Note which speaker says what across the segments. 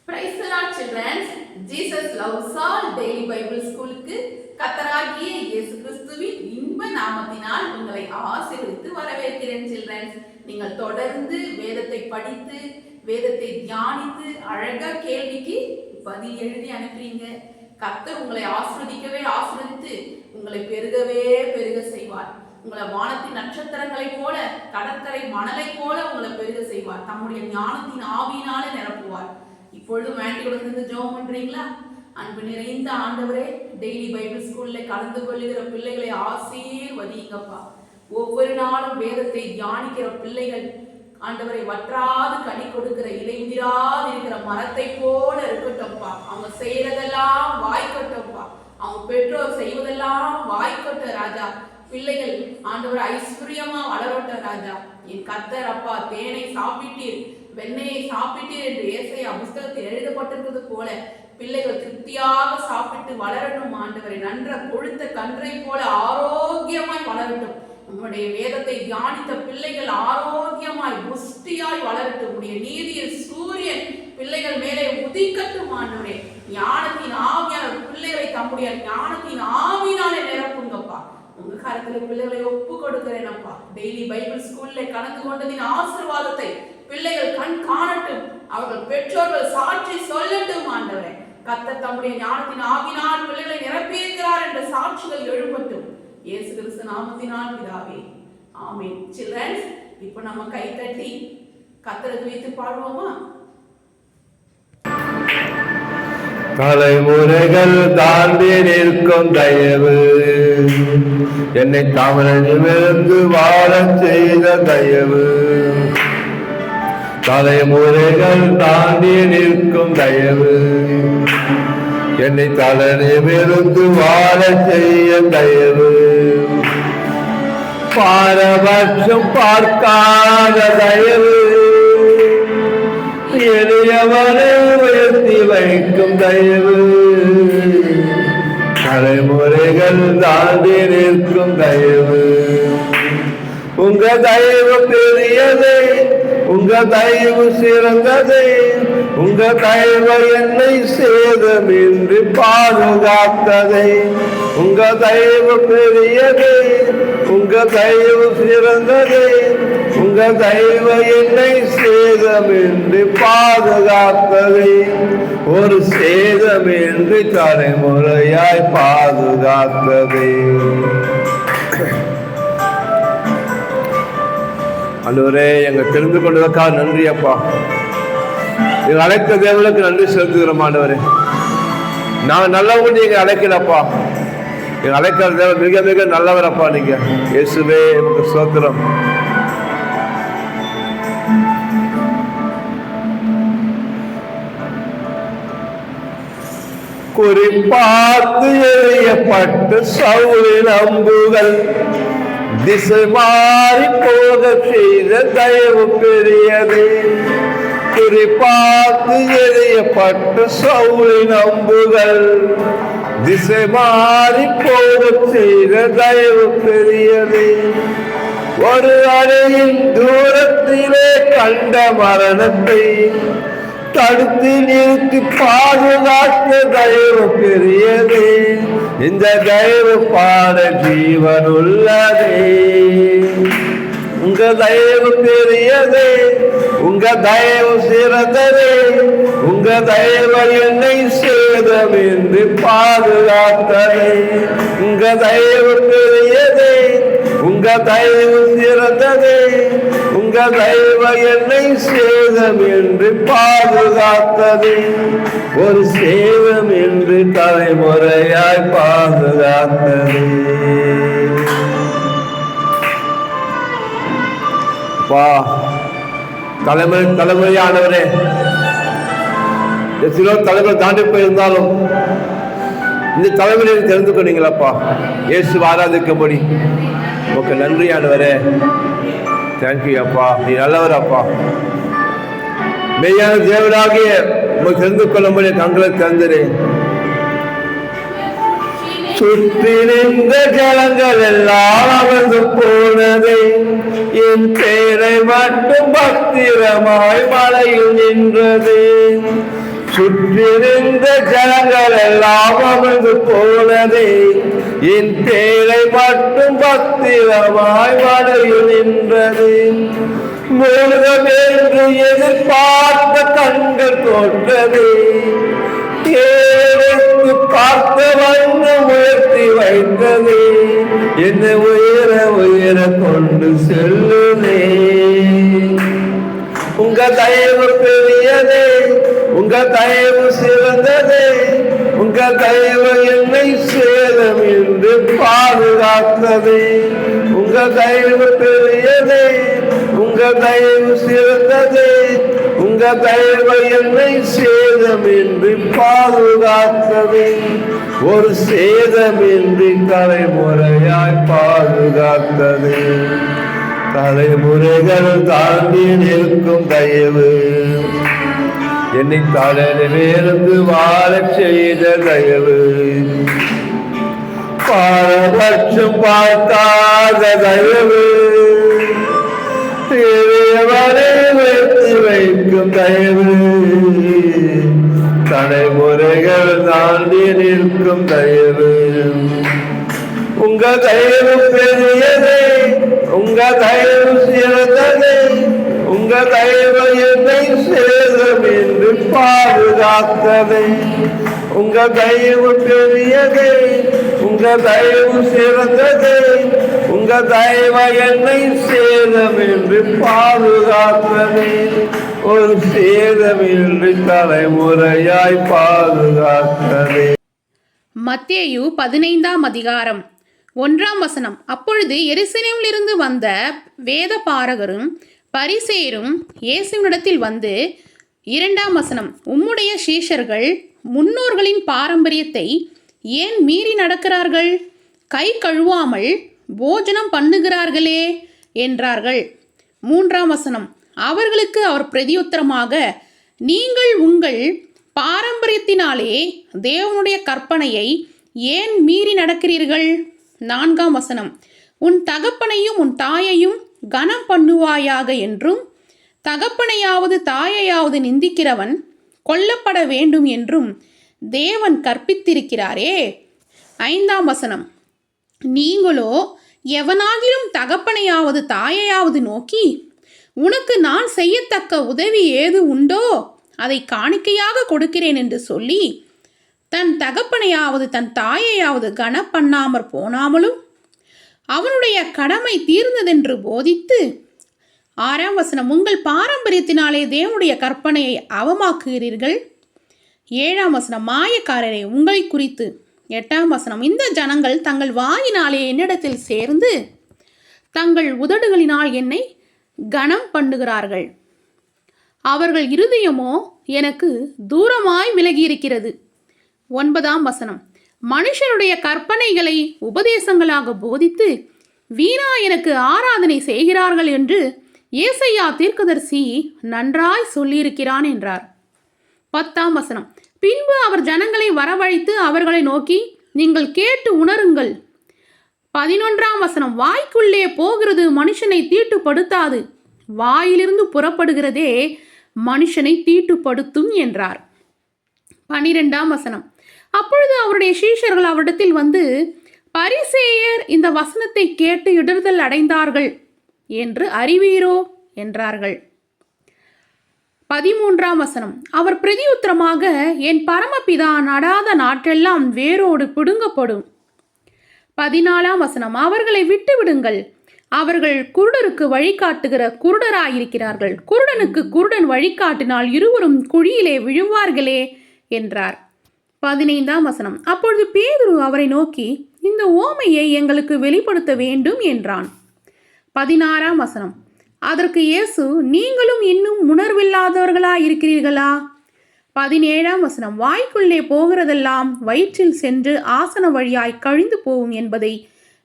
Speaker 1: Praise the Lord, children. Jesus loves all daily Bible ஸ்கூலுக்கு கர்த்தராகிய இயேசு கிறிஸ்துவின் இன்ப நாமத்தினால் உங்களை ஆசீர்வதித்து வரவேற்கிறேன். children, நீங்கள் தொடர்ந்து வேதத்தை படித்து வேதத்தை தியானித்து அழகா கேள்விக்கு பதில் எழுதி அனுப்புறீங்க. கர்த்தர் உங்களை ஆசீர்வதித்து உங்களை பெருகவே பெருக செய்வார். உங்களை வானத்தின் நட்சத்திரங்களை போல கடற்கரை மணலை போல உங்களை பெருக செய்வார். தம்முடைய ஞானத்தின் ஆவியினாலே நிரப்புவார். இப்பொழுது ஆண்டியோட சேர்ந்து ஜெபம் பண்றீங்களா? அன்பு நிறைந்த ஆண்டவரே, டெய்லி பைபிள் ஸ்கூல்ல கலந்து கொள்ளுகிற பிள்ளைகளை ஆசீர்வதிங்கப்பா. ஒவ்வொரு நாளும் வேதத்தை தியானிக்கிற பிள்ளைகள் ஆண்டவரை வற்றாது கனி கொடுக்கிற இலையுதிராது இருக்கிற மரத்தை போல இருக்கட்டும்ப்பா. அவங்க செய்யறதெல்லாம் வாய்க்கட்டும்ப்பா. அவங்க பெற்றோர் செய்வதெல்லாம் வாய்க்கட்ட ராஜா. பிள்ளைகள் ஆண்டவர் ஐஸ்வர்யமா வளரட்ட ராஜா. என் கர்த்தர் அப்பா, தேனை சாப்பிட்டீர் வெண்ணெயை சாப்பிட்டீர் என்று ஏசாயா புஸ்தகத்தில் எழுதப்பட்டிருக்கிறது போல பிள்ளைகள் திருப்தியாக சாப்பிட்டு வளரட்டும் ஆண்டவரை. நன்ற கொழுத்த கன்றை போல ஆரோக்கியமாய் வளரட்டும். உங்களுடைய வேதத்தை தியானித்த பிள்ளைகள் ஆரோக்கியமாய் புஷ்டியாய் வளரட்டும். உடைய நீதியில் சூரியன் பிள்ளைகள் மேலே உதிக்கட்டும் ஆண்டவரே. ஞானத்தின் ஆவியான பிள்ளைகளை தம்முடைய ஞானத்தின் ஆவினாலே நிரப்புங்கப்பா. உங்க காலத்துல பிள்ளைகளை ஒப்பு கொடுக்கிறேன் அப்பா. டெய்லி பைபிள் ஸ்கூல்ல கலந்து கொண்டதின் ஆசீர்வாதத்தை பிள்ளைகள் கண் காணட்டும். அவர்கள் பெற்றோர்கள் சாட்சி சொல்லட்டும் ஆண்டவரே. கர்த்தர் தம்முடைய ஞானத்தின் ஆவினால் பிள்ளைகளை நிரப்பியிருக்கிறார் என்ற சாட்சிகள் எழும்பட்டும். இயேசு கிறிஸ்து நாமத்தினால் பிதாவே, ஆமென். சில்ட்ரன்ஸ், இப்போ நம்ம கை தட்டி கர்த்தருக்கு வைத்து பாடுவோமா?
Speaker 2: தலைமுறைகள் தாண்டி நிற்கும் தயவு, என்னை தமிழிலிருந்து வாழ செய்த தயவு. தலைமுறைகள் தாண்டி நிற்கும் தயவு, என்னை தலையிலிருந்து வாழ செய்ய தயவு. பாரபட்சம் பார்க்காத தயவு, எளியவனை உயர்த்தி வைக்கும் தயவு. தலைமுறைகள் தாண்டி நிற்கும் தயவு. உங்க தயவு பெரியது, உங்க தயவு சிறந்தது. உங்க தயவு என்னை சேதமின்றி பாதுகாத்ததை. உங்க தயவு பெரியது, உங்க தயவு சிறந்தது. உங்க தயவு என்னை சேதமின்றி பாதுகாத்ததை. ஒரு சேதமின்றி தலைமுறையாய் பாதுகாத்ததை. ஆண்டவரே, எங்க தெரிந்து கொண்டதற்காக நன்றி அப்பா. எங்க அழைத்த தேவனுக்கு நன்றி செலுத்துகிறோம் ஆண்டவரே. நாங்கள் நல்லவங்க நீங்க அழைக்கிறப்பா. எங்க அழைக்கிற தேவன் மிக மிக நல்லவர் அப்பா. நீங்க இயேசுவே உங்க ஸ்தோத்திரம். குறிப்பார்த்து எறியப்பட்ட சவுலின் அம்புகள் திசை மாறி போக செய்த தயவு பெரியது. குறிப்பார்த்து எறியப்பட்ட சவுலின் அம்புகள் திசை மாறி போக செய்த தயவு பெரியது. ஒரு அறையின் தூரத்திலே கண்ட மரணத்தை தடுத்து நிறுத்தி பாதுகாத்த தயவு பெரியது. இந்த தயவு பாட ஜீவன் உள்ளதே. உங்க தயவு பெரியது, உங்க தயவு சிறந்தது. உங்க தயவு என்னை சேதமின்றி பாதுகாத்தது. உங்க தயவு பெரியது, உங்க தயவு சிறந்தது. உங்க தயவு என்னை சேதமின்றி பாதுகாத்தது. ஒரு சேதம் என்று தலைமுறையாய் பாதுகாத்தது. தலைமுறையானவரே, சில தலைமுறை தாண்டி போயிருந்தாலும் இந்த தலைமுறையை தெரிந்து கொண்டீங்களப்பா. இயேசு ஆராதிக்கும்படி உங்க நன்றியானவரே. தேங்க்யூ அப்பா. நீ நல்லவர் அப்பா. மெய்யான தேவனாகிய உங்களுக்கு தெரிந்து கொள்ளும்படி கண்களை திறந்துறேன். சுற்றி நின்ற ஜலங்கள் எல்லாம் அமர்ந்து போனது. என் பேரை மட்டும் பத்திரமாய் மலையில் நின்றது. சுற்றிருந்த ஜனங்கள் எல்லாம் அமர்ந்து போனதே, என் பேரை மட்டும் பத்திரமாய் மலையில் நின்றது. முருகம் என்று எதிர்பார்த்த கண்கள் தோன்றது, ஏழைக்கு பார்த்த வண்ணம் உயர்த்தி வைத்தது, என்னை உயர உயர கொண்டு செல்லுதே. உங்க தயவு பெரியதே, உங்க தயவு சிறந்ததே, உங்க தயவு என்னை சேதம் என்று பாதுகாத்ததே. உங்க தயவு பெரியதே, உங்க தயவு சிறந்ததே, உங்க தயவு என்னை சேதம் என்று பாதுகாத்ததே. ஒரு சேதமின்றி தலைமுறையாய் பாதுகாத்தது. தலைமுறைகள் தாண்டி நிற்கும் தயவு, என்னை தலையிலிருந்து வாழச் செய்த தயவு. பாரபட்சம் பார்க்காத தயவு, இறைவனை வைத்து வைக்கும் தயவு. தலைமுறைகள் தாண்டி நிற்கும் தயவு. உங்க தயவு பெரியதே, உங்க தயவு சிறந்ததே, உங்க தயவு என்னை சேதம் என்று பாதுகாத்ததே. உங்க தயவு பெரியதே, உங்க தயவு சிறந்ததே, உங்க தயவு என்னை சேதம் என்று பாதுகாத்ததே. ஒரு சேதம் என்று தலைமுறையாய் பாதுகாத்ததே.
Speaker 3: மத்தேயு 15ஆம் அதிகாரம் 1ஆம் வசனம். அப்பொழுது எருசலேமிலிருந்து வந்த வேத பாரகரும் பரிசேயரும் இயேசுவினிடத்தில் வந்து, 2ஆம் வசனம், உம்முடைய சீஷர்கள் முன்னோர்களின் பாரம்பரியத்தை ஏன் மீறி நடக்கிறார்கள்? கை கழுவாமல் போஜனம் பண்ணுகிறார்களே என்றார்கள். 3ஆம் வசனம், அவர்களுக்கு அவர் பிரதியுத்தரமாக, நீங்கள் உங்கள் பாரம்பரியத்தினாலே தேவனுடைய கற்பனையை ஏன் மீறி நடக்கிறீர்கள்? 4ஆம் வசனம், உன் தகப்பனையும் உன் தாயையும் கனம் பண்ணுவாயாக என்றும், தகப்பனையாவது தாயையாவது நிந்திக்கிறவன் கொல்லப்பட வேண்டும் என்றும் தேவன் கற்பித்திருக்கிறாரே. 5ஆம் வசனம், நீங்களோ எவனாகிலும் தகப்பனையாவது தாயையாவது நோக்கி, உனக்கு நான் செய்யத்தக்க உதவி ஏது உண்டோ அதை காணிக்கையாக கொடுக்கிறேன் என்று சொல்லி, தன் தகப்பனையாவது தன் தாயையாவது கனம் பண்ணாமற் போனாமலும் அவனுடைய கடமை தீர்ந்ததென்று போதித்து, 6ஆம் வசனம், உங்கள் பாரம்பரியத்தினாலே தேவனுடைய கற்பனையை அவமாக்குகிறீர்கள். 7ஆம் வசனம், மாயக்காரரை உங்களை குறித்து. 8ஆம் வசனம், இந்த ஜனங்கள் தங்கள் வாயினாலே என்னிடத்தில் சேர்ந்து தங்கள் உதடுகளினால் என்னை கனம் பண்ணுகிறார்கள், அவர்கள் இருதயமோ எனக்கு தூரமாய் விலகியிருக்கிறது. 9ஆம் வசனம், மனுஷருடைய கற்பனைகளை உபதேசங்களாக போதித்து வீணா எனக்கு ஆராதனை செய்கிறார்கள் என்று ஏசையா தீர்க்கதரிசி நன்றாய் சொல்லியிருக்கிறான் என்றார். 10ஆம் வசனம், பின்பு அவர் ஜனங்களை வரவழைத்து அவர்களை நோக்கி, நீங்கள் கேட்டு உணருங்கள். 11ஆம் வசனம், வாய்க்குள்ளே போகிறது மனுஷனை தீட்டுப்படுத்தாது, வாயிலிருந்து புறப்படுகிறதே மனுஷனை தீட்டுப்படுத்தும் என்றார். 12ஆம் வசனம், அப்பொழுது அவருடைய சீஷர்கள் அவரிடத்தில் வந்து, பரிசேயர் இந்த வசனத்தை கேட்டு இடறுதல் அடைந்தார்கள் என்று அறிவீரோ என்றார்கள். 13ஆம் வசனம், அவர் பிரதியுத்தரமாக, என் பரமபிதா நடாத நாட்டெல்லாம் வேரோடு பிடுங்கப்படும். 14ஆம் வசனம், அவர்களை விட்டு விடுங்கள், அவர்கள் குருடருக்கு வழிகாட்டுகிற குருடராயிருக்கிறார்கள், குருடனுக்கு குருடன் வழிகாட்டினால் இருவரும் குழியிலே விழுவார்களே என்றார். 15ஆம் வசனம், அப்பொழுது பேதுரு அவரை நோக்கி, இந்த ஓமையை எங்களுக்கு வெளிப்படுத்த வேண்டும் என்றான். 16ஆம் வசனம், அதற்கு இயேசு, நீங்களும் இன்னும் உணர்வில்லாதவர்களாயிருக்கிறீர்களா? 17ஆம் வசனம், வாய்க்குள்ளே போகிறதெல்லாம் வயிற்றில் சென்று ஆசன வழியாய் கழிந்து போகும் என்பதை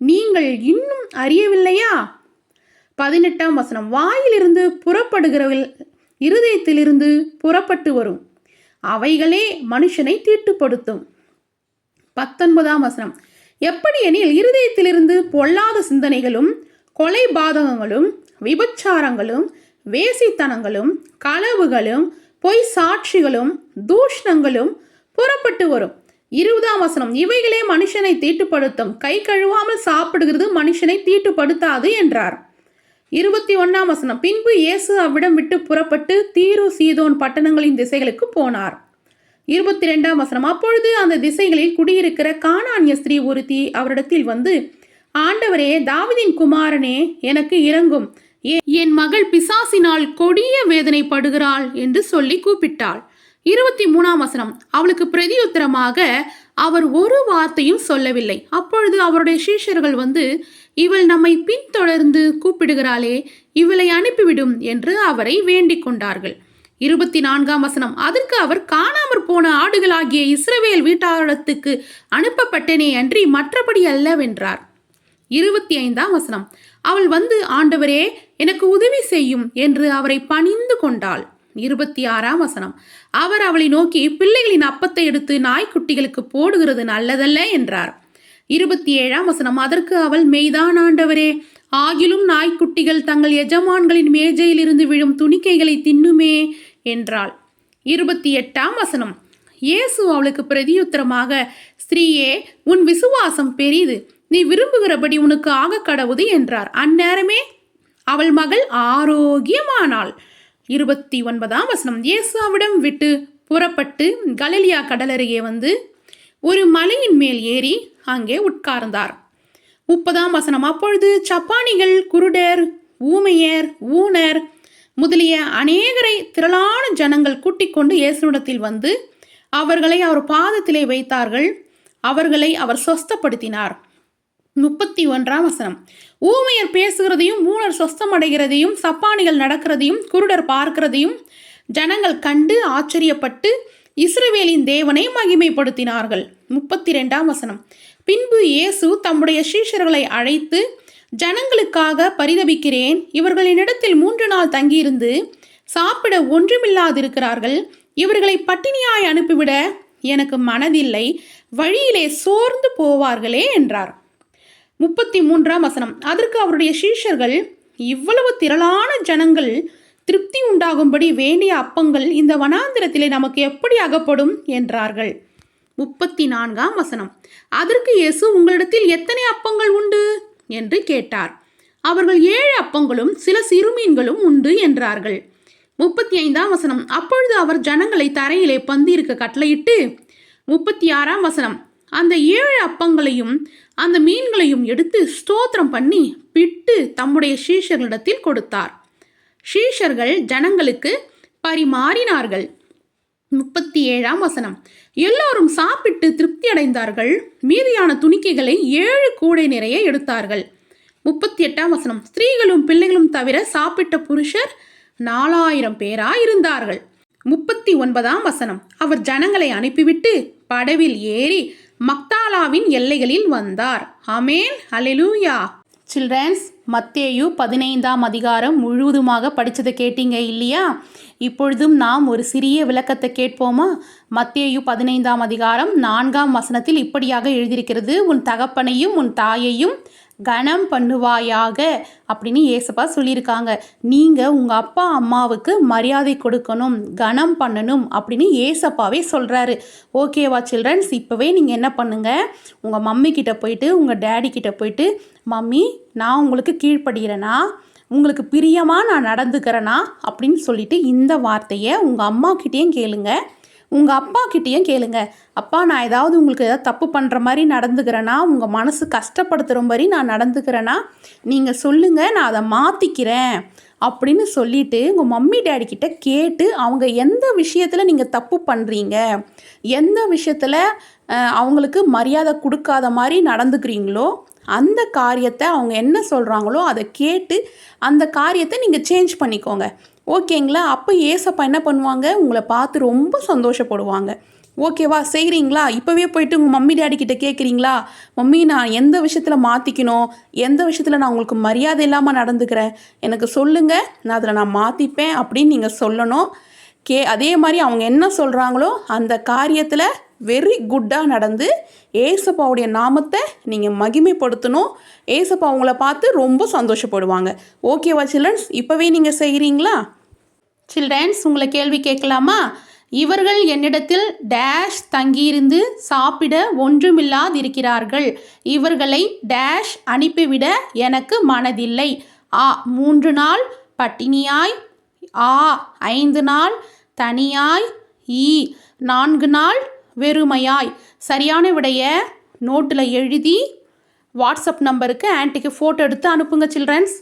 Speaker 3: நீங்கள் இன்னும் அறியவில்லையா? 18ஆம் வசனம், வாயிலிருந்து புறப்படுகிற இருதயத்திலிருந்து புறப்பட்டு வரும் அவைகளே மனுஷனை தீட்டுப்படுத்தும். 19ஆம் வசனம், எப்படி எனில் இருதயத்திலிருந்து பொல்லாத சிந்தனைகளும் கொலை பாதகங்களும் விபச்சாரங்களும் வேசித்தனங்களும் களவுகளும் பொய் சாட்சிகளும் தூஷணங்களும் புறப்பட்டு வரும். 20ஆம் வசனம், இவைகளே மனுஷனை தீட்டுப்படுத்தும், கை கழுவாமல் சாப்பிடுகிறது மனுஷனை தீட்டுப்படுத்தாது என்றார். 21ஆம் வசனம், பின்பு இயேசு அவ்விடம் விட்டு புறப்பட்டு தீரு சீதோன் பட்டணங்களின் திசைகளுக்கு போனார். 22ஆம் வசனம், அப்பொழுது அந்த திசைகளில் குடியிருக்கிற கானானிய ஸ்திரீ ஒருத்தி அவரிடத்தில் வந்து, ஆண்டவரே, தாவீதின் குமாரனே, எனக்கு இரங்கும், என் மகள் பிசாசினால் கொடிய வேதனைப்படுகிறாள் என்று சொல்லி கூப்பிட்டாள். 23ஆம் வசனம், அவளுக்கு பிரதியுத்தரமாக அவர் ஒரு வார்த்தையும் சொல்லவில்லை. அப்பொழுது அவருடைய சீஷர்கள் வந்து, இவள் நம்மை பின்தொடர்ந்து கூப்பிடுகிறாளே, இவளை அனுப்பிவிடும் என்று அவரை வேண்டிக் கொண்டார்கள். 24ஆம் வசனம், அதற்கு அவர், காணாமற் போன ஆடுகளாகிய இஸ்ரவேல் வீட்டாரிடத்துக்கு அனுப்பப்பட்டனே அன்றி மற்றபடி அல்லவென்றார். 25ஆம் வசனம், அவள் வந்து, ஆண்டவரே, எனக்கு உதவி செய்யும் என்று அவரை பணிந்து கொண்டாள். 26ஆம் வசனம், அவர் அவளை நோக்கி, பிள்ளைகளின் அப்பத்தை எடுத்து நாய்க்குட்டிகளுக்கு போடுகிறது நல்லதல்ல என்றார். 27ஆம் வசனம், அதற்கு அவள், மெய்தான் ஆண்டவரே, ஆகிலும் நாய்க்குட்டிகள் தங்கள் எஜமான்களின் மேஜையில் இருந்து விழும் துணிக்கைகளை தின்னுமே என்றாள். 28ஆம் வசனம், இயேசு அவளுக்கு பிரதியுத்தரமாக, ஸ்திரீயே, உன் விசுவாசம் பெரிது, நீ விரும்புகிறபடி உனக்கு ஆக கடவுது என்றார். அந்நேரமே அவள் மகள் ஆரோக்கியமானாள். 29ஆம் வசனம், இயேசு அவிடம் விட்டு புறப்பட்டு கலிலியா கடலருகே வந்து ஒரு மலையின் மேல் ஏறி அங்கே உட்கார்ந்தார். 30ஆம் வசனம், அப்பொழுது சப்பானிகள், குருடர், ஊமையர், ஊனர் முதலிய அநேகரை திரளான ஜனங்கள் கூட்டிக் கொண்டு இயேசுவிடத்தில் வந்து அவர்களை அவர் பாதத்திலே வைத்தார்கள். அவர்களை அவர் சொஸ்தப்படுத்தினார். 31ஆம் வசனம், ஊமையர் பேசுகிறதையும் ஊனர் சொஸ்தமடைகிறதையும் சப்பானிகள் நடக்கிறதையும் குருடர் பார்க்கிறதையும் ஜனங்கள் கண்டு ஆச்சரியப்பட்டு இஸ்ரவேலின் தேவனை மகிமைப்படுத்தினார்கள். 32ஆம் வசனம், பின்பு இயேசு தம்முடைய சீஷர்களை அழைத்து, ஜனங்களுக்காக பரிதபிக்கிறேன், இவர்களினிடத்தில் 3 நாள் தங்கியிருந்து சாப்பிட ஒன்றுமில்லாதிருக்கிறார்கள், இவர்களை பட்டினியாய் அனுப்பிவிட எனக்கு மனதில்லை, வழியிலே சோர்ந்து போவார்களே என்றார். 33ஆம் வசனம், அதற்கு அவருடைய சீஷர்கள், இவ்வளவு திரளான ஜனங்கள் திருப்தி உண்டாகும்படி வேண்டிய அப்பங்கள் இந்த வனாந்திரத்திலே நமக்கு எப்படி அகப்படும் என்றார்கள். 34ஆம் வசனம், அதற்கு இயேசு, உங்களிடத்தில் எத்தனை அப்பங்கள் உண்டு என்று கேட்டார். அவர்கள் 7 அப்பங்களும் சில சிறுமீன்களும் உண்டு என்றார்கள். 35ஆம் வசனம், அப்பொழுது அவர் ஜனங்களை தரையிலே பந்தியிருக்க கட்டளையிட்டு, 36ஆம் வசனம், அந்த 7 அப்பங்களையும் அந்த மீன்களையும் எடுத்து ஸ்தோத்திரம் பண்ணி பிட்டு தம்முடைய சீஷர்களிடத்தில் கொடுத்தார். சீஷர்கள் ஜனங்களுக்கு பரிமாறினார்கள். 37ஆம் வசனம், எல்லோரும் சாப்பிட்டு திருப்தி அடைந்தார்கள். மீதியான துணிக்கைகளை 7 கூடை நிறைய எடுத்தார்கள். 38ஆம் வசனம், ஸ்திரீகளும் பிள்ளைகளும் தவிர சாப்பிட்ட புருஷர் 4000 பேராய் இருந்தார்கள். 39ஆம் வசனம், அவர் ஜனங்களை அனுப்பிவிட்டு படவில் ஏறி மக்தாலாவின் எல்லைகளில் வந்தார். ஆமேன், அல்லேலூயா. சில்ட்ரன்ஸ், மத்தேயு 15ஆம் அதிகாரம் முழுவதுமாக படித்ததை கேட்டீங்க இல்லையா? இப்பொழுதும் நாம் ஒரு சிறிய விளக்கத்தை கேட்போமா? மத்தேயு 15ஆம் அதிகாரம் 4ஆம் வசனத்தில் இப்படியாக எழுதியிருக்கிறது, உன் தகப்பனையும் உன் தாயையும் கனம் பண்ணுவாயாக அப்படின்னு ஏசப்பா சொல்லியிருக்காங்க. நீங்கள் உங்கள் அப்பா அம்மாவுக்கு மரியாதை கொடுக்கணும், கனம் பண்ணணும் அப்படின்னு ஏசப்பாவே சொல்கிறாரு. ஓகேவா சில்ட்ரன்ஸ்? இப்போவே நீங்கள் என்ன பண்ணுங்கள், உங்கள் மம்மி கிட்ட போயிட்டு உங்கள் டேடி கிட்ட போயிட்டு, மம்மி நான் உங்களுக்கு கீழ்ப்படுகிறேனா, உங்களுக்கு பிரியமாக நான் நடந்துக்கிறேனா அப்படின்னு சொல்லிட்டு இந்த வார்த்தையை உங்கள் அம்மா கிட்டேயும் கேளுங்க, உங்கள் அப்பா கிட்டேயும் கேளுங்க. அப்பா, நான் ஏதாவது உங்களுக்கு ஏதாவது தப்பு பண்ணுற மாதிரி நடந்துக்கிறேன்னா, உங்கள் மனசு கஷ்டப்படுத்துகிற மாதிரி நான் நடந்துக்கிறேன்னா நீங்கள் சொல்லுங்கள், நான் அதை மாற்றிக்கிறேன் அப்படின்னு சொல்லிவிட்டு உங்கள் மம்மி டேடி கிட்ட கேட்டு, அவங்க எந்த விஷயத்தில் நீங்கள் தப்பு பண்ணுறீங்க, எந்த விஷயத்தில் அவங்களுக்கு மரியாதை கொடுக்காத மாதிரி நடந்துக்கிறீங்களோ அந்த காரியத்தை அவங்க என்ன சொல்கிறாங்களோ அதை கேட்டு அந்த காரியத்தை நீங்கள் சேஞ்ச் பண்ணிக்கோங்க. ஓகேங்களா? அப்போ ஏசப்பா என்ன பண்ணுவாங்க, உங்களை பார்த்து ரொம்ப சந்தோஷப்படுவாங்க. ஓகேவா? செய்கிறீங்களா? இப்போவே போயிட்டு உங்கள் மம்மி டேடி கிட்ட கேட்குறீங்களா, மம்மி நான் எந்த விஷயத்தில் மாற்றிக்கணும், எந்த விஷயத்தில் நான் உங்களுக்கு மரியாதை இல்லாமல் நடந்துக்கிறேன், எனக்கு சொல்லுங்கள், நான் அதில் நான் மாற்றிப்பேன் அப்படின்னு நீங்கள் சொல்லணும். அதே மாதிரி அவங்க என்ன சொல்கிறாங்களோ அந்த காரியத்தில் வெரி குட்டாக நடந்து ஏசப்பாவுடைய நாமத்தை நீங்கள் மகிமைப்படுத்தணும். ஏசப்பா அவங்கள பார்த்து ரொம்ப சந்தோஷப்படுவாங்க. ஓகேவா சில்ட்ரன்ஸ்? இப்போவே நீங்கள் செய்கிறீங்களா? சில்ட்ரன்ஸ், உங்களை கேள்வி கேட்கலாமா? இவர்கள் என்னிடத்தில் டேஷ் தங்கியிருந்து சாப்பிட ஒன்றுமில்லாதிருக்கிறார்கள். இவர்களை டேஷ் அனுப்பிவிட எனக்கு மனதில்லை. 3 நாள் பட்டினியாய். 5 நாள் தனியாய். 4 நாள் வெறுமையாய். சரியான விடைய நோட்டில் எழுதி வாட்ஸ்அப் நம்பருக்கு ஆன்ட்டிக்கு ஃபோட்டோ எடுத்து அனுப்புங்க சில்ட்ரன்ஸ்.